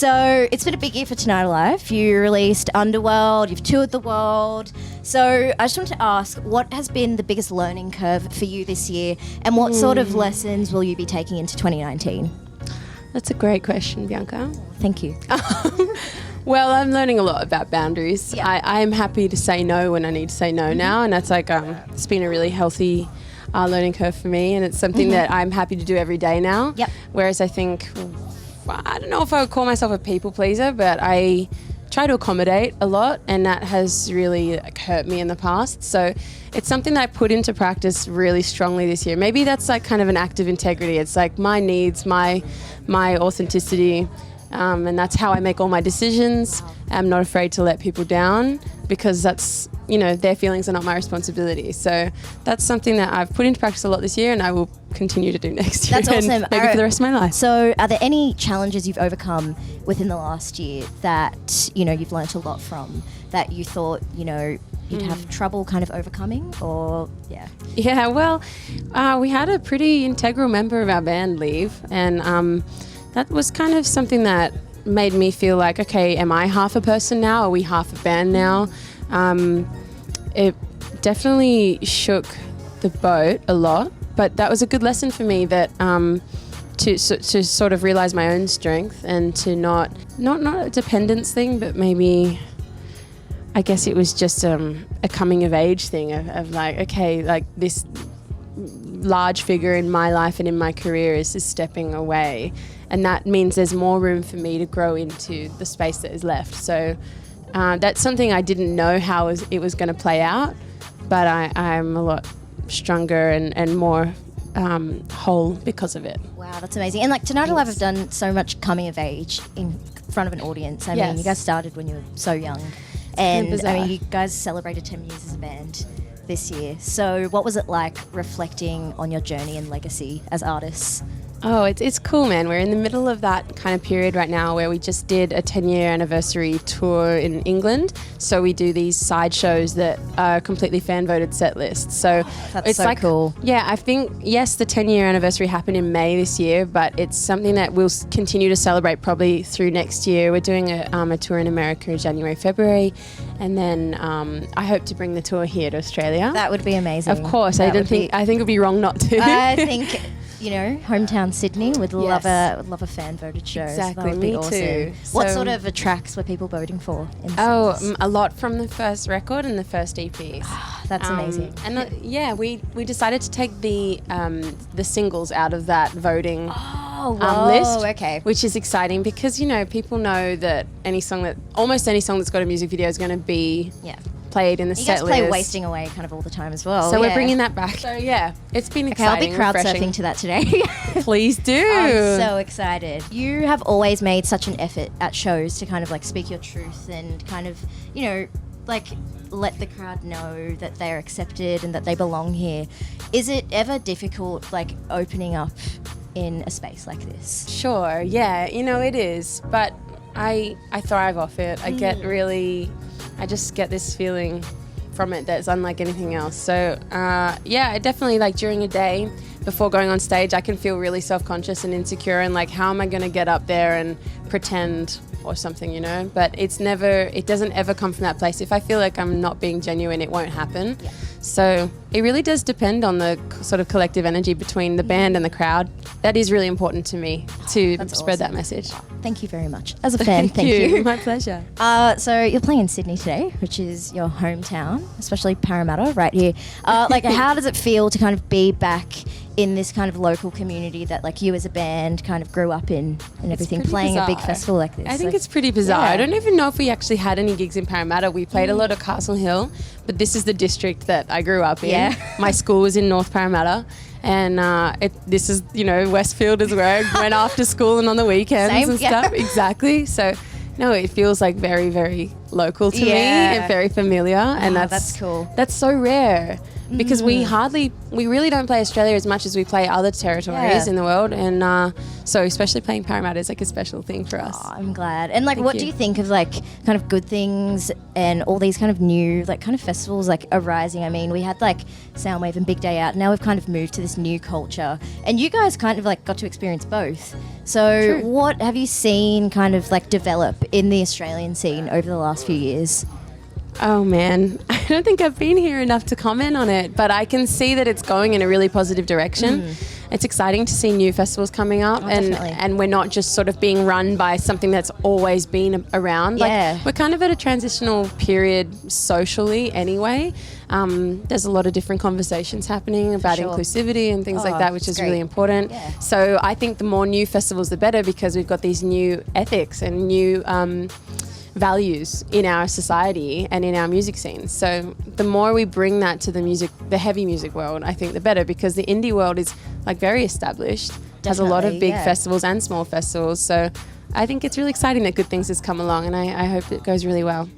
So it's been a big year for Tonight Alive. You released Underworld, you've toured the world. So I just want to ask, what has been the biggest learning curve for you this year, and what sort of lessons will you be taking into 2019? That's a great question, Bianca. Thank you. Well, I'm learning a lot about boundaries. Yeah. I'm happy to say no when I need to say no now, and that's like it's been a really healthy learning curve for me, and it's something that I'm happy to do every day now. Yep. Whereas I think, I don't know if I would call myself a people pleaser, but I try to accommodate a lot, and that has really hurt me in the past. So it's something that I put into practice really strongly this year. Maybe that's like kind of an act of integrity. It's like my needs, my authenticity, and that's how I make all my decisions. I'm not afraid to let people down because that's, their feelings are not my responsibility. So that's something that I've put into practice a lot this year, and I will continue to do next year. That's awesome. And maybe for the rest of my life. So are there any challenges you've overcome within the last year that, you've learnt a lot from, that you thought, you'd have trouble kind of overcoming, or Yeah, well, we had a pretty integral member of our band leave, and that was kind of something that made me feel like, okay, am I half a person now? Are we half a band now? It definitely shook the boat a lot, but that was a good lesson for me, that to sort of realize my own strength, and to not a dependence thing, but maybe, I guess it was just a coming of age thing of like, okay, like this large figure in my life and in my career is just stepping away, and that means there's more room for me to grow into the space that is left. So that's something I didn't know how it was going to play out, but I'm a lot stronger and more whole because of it. Wow, that's amazing. And like Tonight Alive have done so much coming of age in front of an audience. I mean, you guys started when you were so young, and I mean, you guys celebrated 10 years as a band this year. So what was it like reflecting on your journey and legacy as artists? Oh, it's cool, man. We're in the middle of that kind of period right now where we just did a 10-year anniversary tour in England. So we do these side shows that are completely fan-voted set lists. So That's it's so like, cool. Yeah, I think, yes, the 10-year anniversary happened in May this year, but it's something that we'll continue to celebrate probably through next year. We're doing a tour in America in January, February, and then I hope to bring the tour here to Australia. That would be amazing. Of course. I think it would be wrong not to. I think... hometown Sydney would love a fan voted show. Exactly, That would be me awesome. too. What So- sort of tracks were people voting for? A lot from the first record and the first EP. That's amazing. And we decided to take the singles out of that voting list. Okay. Which is exciting because people know that almost any song that's got a music video is going to be played in the You set guys play list. Wasting Away kind of all the time as well. So we're bringing that back. So it's been Okay, I'll be exciting. crowd refreshing. surfing to that today. Please do. I'm so excited. You have always made such an effort at shows to kind of like speak your truth and kind of, like let the crowd know that they're accepted and that they belong here. Is it ever difficult, like opening up in a space like this? Sure, yeah, it is, but I thrive off it. I just get this feeling from it that's unlike anything else. So I definitely, like, during a day before going on stage, I can feel really self-conscious and insecure, and like, how am I going to get up there and pretend or something, but it doesn't ever come from that place. If I feel like I'm not being genuine, it won't happen. Yeah. So it really does depend on the sort of collective energy between the band and the crowd. That is really important to me, to spread that message. Thank you very much. As a fan, thank you. My pleasure. So you're playing in Sydney today, which is your hometown, especially Parramatta, right here. How does it feel to kind of be back in this kind of local community that like you as a band kind of grew up in and everything, playing bizarre. a big festival like this? I think it's pretty bizarre. Yeah. I don't even know if we actually had any gigs in Parramatta. We played a lot of Castle Hill, but this is the district that I grew up in. Yeah. My school was in North Parramatta, and this is, Westfield is where I went after school and on the weekends and stuff. Exactly. So, no, it feels like very, very local to me and very familiar, and that's cool. That's so rare. Because we really don't play Australia as much as we play other territories in the world, and so especially playing Parramatta is like a special thing for us. Oh, I'm glad. And like, what do you think of like kind of good things and all these kind of new like kind of festivals like arising? I mean, we had like Soundwave and Big Day Out. Now we've kind of moved to this new culture, and you guys kind of like got to experience both. So what have you seen kind of like develop in the Australian scene over the last few years? Oh man, I don't think I've been here enough to comment on it, but I can see that it's going in a really positive direction. It's exciting to see new festivals coming up, and we're not just sort of being run by something that's always been around. Yeah. Like, we're kind of at a transitional period socially anyway. There's a lot of different conversations happening about inclusivity and things like that, which is really important. Yeah. So I think the more new festivals, the better, because we've got these new ethics and new values in our society and in our music scene. So the more we bring that to the heavy music world, I think the better, because the indie world is like very established, has a lot of big festivals and small festivals. So I think it's really exciting that good things has come along, and I hope it goes really well.